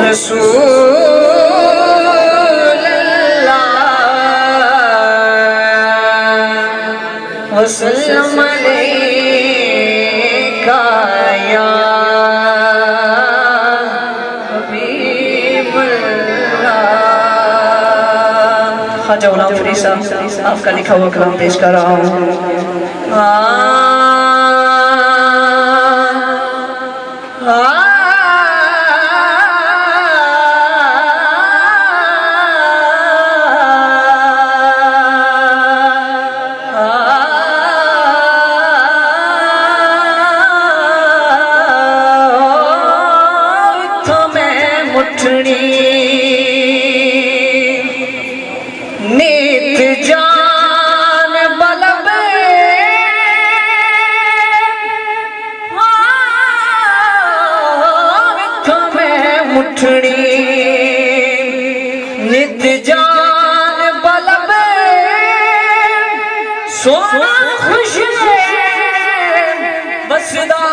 رسول اللہ وسلم علیکہ یا حبیب اللہ۔ خواجہ غلام فرید صاحب آپ کا لکھا ہوا کلام پیش کر رہا ہوں۔ نیت جان بلبے تمہیں مٹھڑی نیت جان بلبے سونا خوش بسدا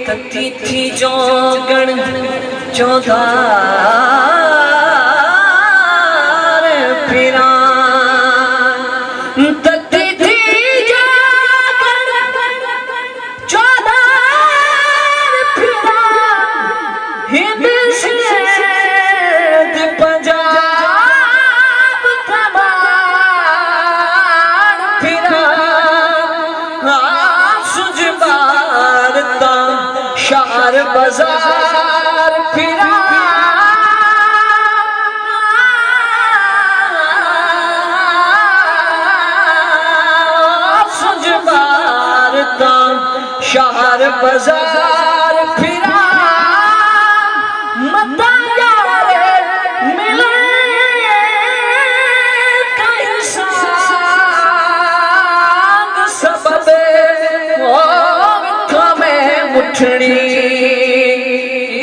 تتی تھی جو گن چودھار پھران تتی تھی جو گن چودھار پھران ہند سے پنجاب تمام پھران سج بارتا شہر بازار پھرا سج بارتا شہر بازار پھرا متا یارے ملے کئی سانگ سبب مٹھڑی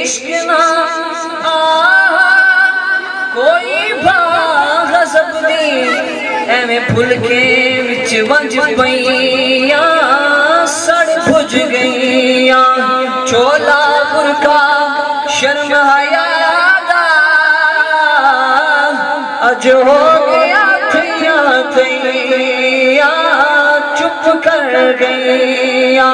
عشق نہ کوئی باغ غضبنی ایویں پھل کے وچ ونج پئیاں سڑ بھج گئیاں چولا برقع شرم حیا دا اج ہو گیا تھیاں تھیاں چپ کر گئیاں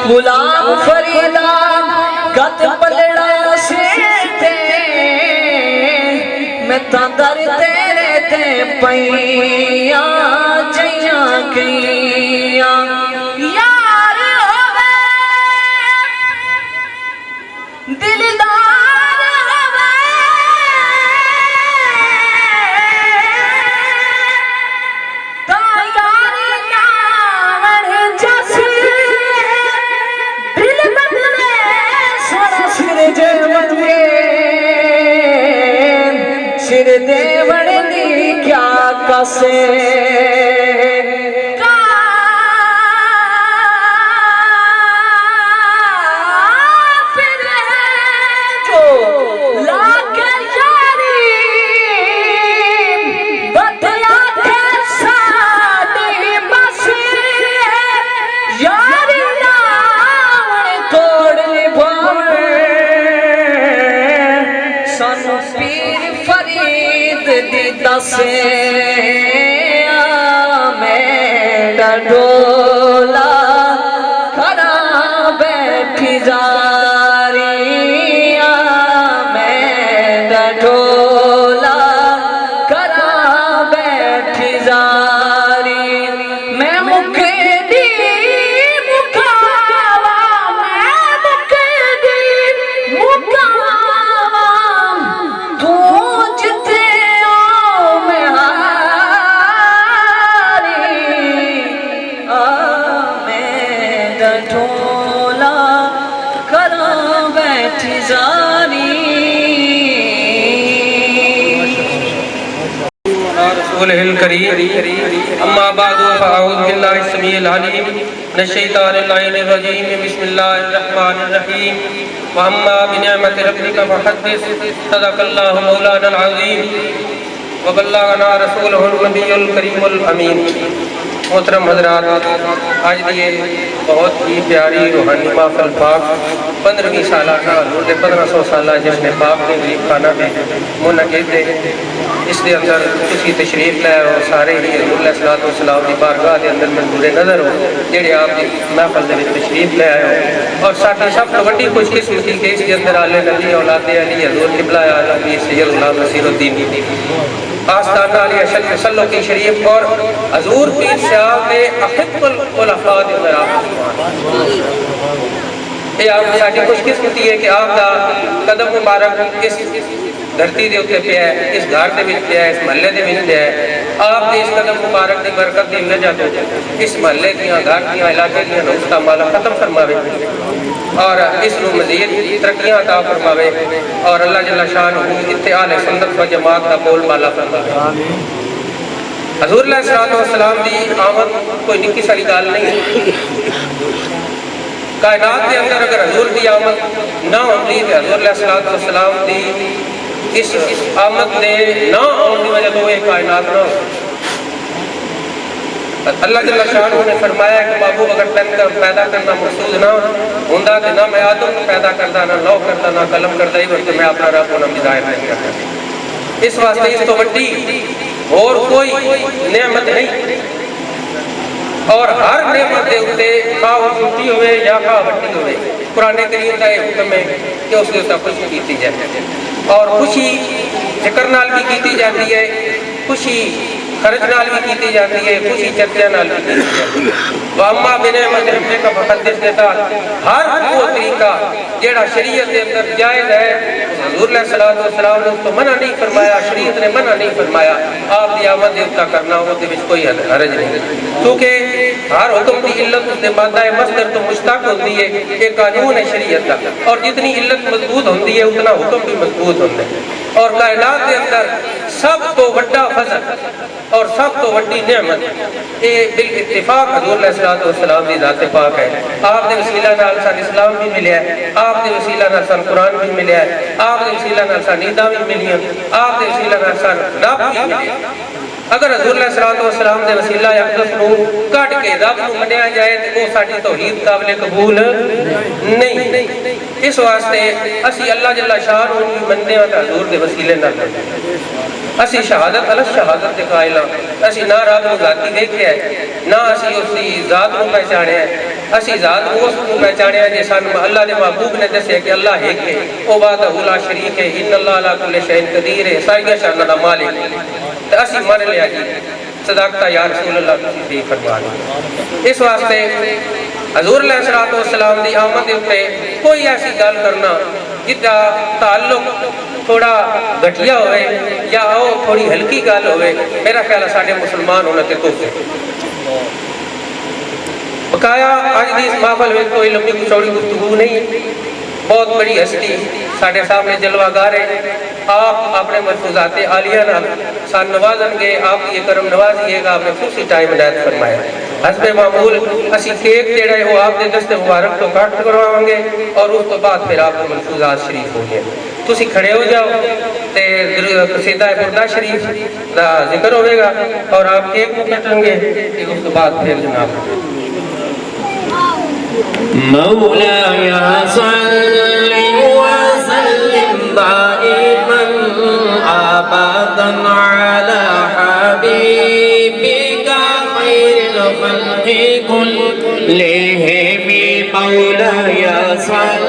غلام فریدہ گت پلڑا سیتے میں تندر تیرے تے پئیاں جیاں گئیاں یار ہوئے دلدار ہوئے تا یاری ناور جیسے سر دے بڑی کیا کسے کافر جو لاکھ یاری بدلا کے ساتھی بسی یاری ناوڑ توڑ نبھاوے سانو پیر فرید دی دسے میں ڈولا کھڑا بیٹھی جاری میں ڈولا کھڑا بیٹھی جاری میں مکے دی مکاوا میں مکے دی مکاوا اعتذاری رسوله الكريم اما بعد فاعوذ بالله السميع العليم من الشيطان اللعين الرجيم بسم الله الرحمن الرحيم واما بنعمة ربك فحدث صدق الله مولانا العظيم وبلغنا رسوله النبي الكريم الامين. محترم حضرات، آج یہ بہت ہی پیاری روحانی محفل پاک 15ویں سالانہ حضور دے 1500 سالہ جشن پاک نے غریب خانہ میں منعقد ہے. اس دے اندر تسی تشریف لے اور سارے ہی حضور علیہ الصلوۃ والسلام دی بارگاہ دے اندر منظور نظر ہو جڑے آپ دی محفل دے وچ تشریف لے آئے ہو. اور ساڈی سب تو بڑی خوش قسمتی کہ اس دے اندر آلے نبی اولاد علی حضور قبلہ عالم سید اللہ نصیر الدین آستانہ علی اشد صلو کی شریف اور حضور پیر صاحب نے احب الخلفاء دے اندر آپ یہ آپ ساڈی خوش قسمتی ہے کہ آپ دا قدم مبارک اس دھرتی دے اوتے پیا ہے، اس گھر دے وچ پیا ہے، اس محلے دے وچ پیا ہے. آپ دے اس قدم مبارک دی برکت دی وجہ تو اس محلے دیاں گھر دیاں علاقے دیاں نقصان مالا ختم فرماوے اور اس نو مزید ترقیاں عطا فرماوے اور اللہ جل شانہ اتنے اہل سنت و جماعت دا بول بالا فرماوے. حضور علیہ الصلوۃ والسلام دی آمد کوئی نکی ساری گل نہیں. کائنات کے اندر اگر حضور کی آمد نہ ہوتی تو حضور علیہ الصلوۃ والسلام دی اس آمد نے نہ آنے کی وجہ تو یہ کائنات نہ ہو. اللہ جل شانہ نے فرمایا کہ محبوب اگر تن کا پیدا کرنا مقصود نہ ہوندا کہ نہ میں آدم کو پیدا کرتا، نہ لوح کرتا، نہ قلم کرتا ہی بلکہ میں اپنا رب کو نہ ظاہر نہیں کرتا. اس واسطے اس تو بڑی اور کوئی نعمت نہیں اور ہر نعمت دے اوتے خواہ چھوٹی ہوئے یا خواہ بڑی ہوئے قرآن کریم کا یہ حکم ہے کہ اس کے اوپر خوشی کیتی جائے اور خوشی ذکر نال بھی کیتی جاتی ہے، خوشی خرچ نال بھی کیتی جاتی ہے، خوشی چرچا نال بھی کیتی جاتی ہے. واما بنعمت ربک فحدث دیتا ہر وہ طریقہ جیڑا شریعت کے اندر جائز ہے حضور علیہ الصلوۃ والسلام نے اس کو منع نہیں فرمایا، شریعت نے منع نہیں فرمایا. آپ دی آمد دیتا کرنا وہ دے وچ کوئی حرج نہیں کیونکہ ہر حکم دی علت اس دے مادہ مصدر تو مشتق ہوتی ہے. ایک قانون ہے شریعت کا اور جتنی علت مضبوط ہوتی ہے اتنا حکم بھی مضبوط ہوتا ہے. اور کائنات کے اندر سب تو بڑا فضل اور سب تو بڑی نعمت یہ بالاتفاق حضور علیہ الصلوۃ والسلام دی ذات پاک ہے. آپ دے وسیلہ نال سان اسلام بھی ملیا ہے، آپ دے وسیلہ نال سان قرآن بھی ملیا ہے، آپ دے وسیلہ نال سان نینداں بھی ملیاں، آپ دے وسیلہ نال سان رب بھی ملیا. اگر حضور علیہ الصلوۃ والسلام دے وسیلہ اقدس نو کٹ کے رب نو منیا جائے تو وہ ساڈی توحید قابل قبول نہیں. اس واسطے اسی اللہ جل شانہ نو مننے تے حضور دے وسیلے نال اسی شہادت علی شہادت دے قائل ہاں. اسی نہ رب نو ذاتی دیکھیا ہے، نہ اسی اس دی ذات نو پہچانیا ہے. اسی ذات اس کو پہچانیا جے سان اللہ دے محبوب نے دسیا کہ اللہ ایک ہے، او وحدہ لا شریک ہے، ان اللہ علی کل شیء قدیر ہے، ساری شان دا مالک. تے اسی من لیا جی صدقتا یا رسول اللہ تسی فرما دو. اس واسطے حضور علیہ الصلوۃ والسلام دی آمد دے اوپر کوئی ایسی گل کرنا جدا تعلق تھوڑا گھٹیا ہوئے یا او تھوڑی ہلکی گل ہوئے میرا خیال ہے ساڈے مسلمان ہونے تے توفے. بقایا آج دی اس محفل میں کوئی لمبی چوڑی گفتگو نہیں، بہت بڑی ہستی ساڈے سامنے جلوہ گار ہے. آپ اپنے ملفوظات عالیہ نال سان نوازن گے، آپ یہ کرم نوازیے گا. آپ نے خصوصی ٹائم عنایت فرمایا. حسب معمول اسی کیک جڑا ہے وہ آپ دے دست مبارک تو کاٹ کرواؤں گے اور اس تو بعد پھر آپ کے ملفوظات شریف ہوں گے. تسی کھڑے ہو جاؤ تے قصیدہ بردہ شریف دا ذکر ہوئے گا اور آپ کیک کو کٹیں گے اس تو بعد پھر جناب مولاي صل وسلم دائما ابدا على حبيبك خير الخلق كلهم. مولاي صل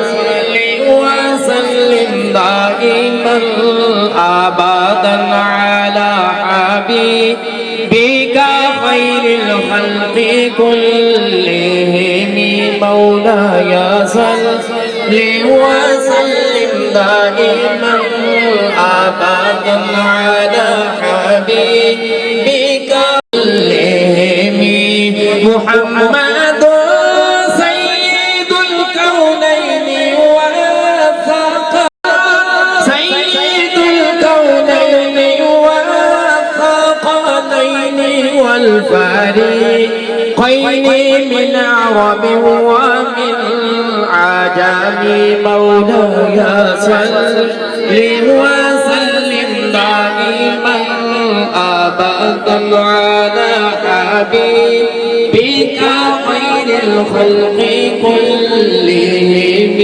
وسلم دائما ابدا على حبيبك خير الخلق كلهم. مولاي صل وسلم دائما ابدا على حبيبك كلهم. محمد سيد الكونين من عرب ومن عجم مولاي صل وسلم دائما أبدا على حبيبك خير الخلق كلهم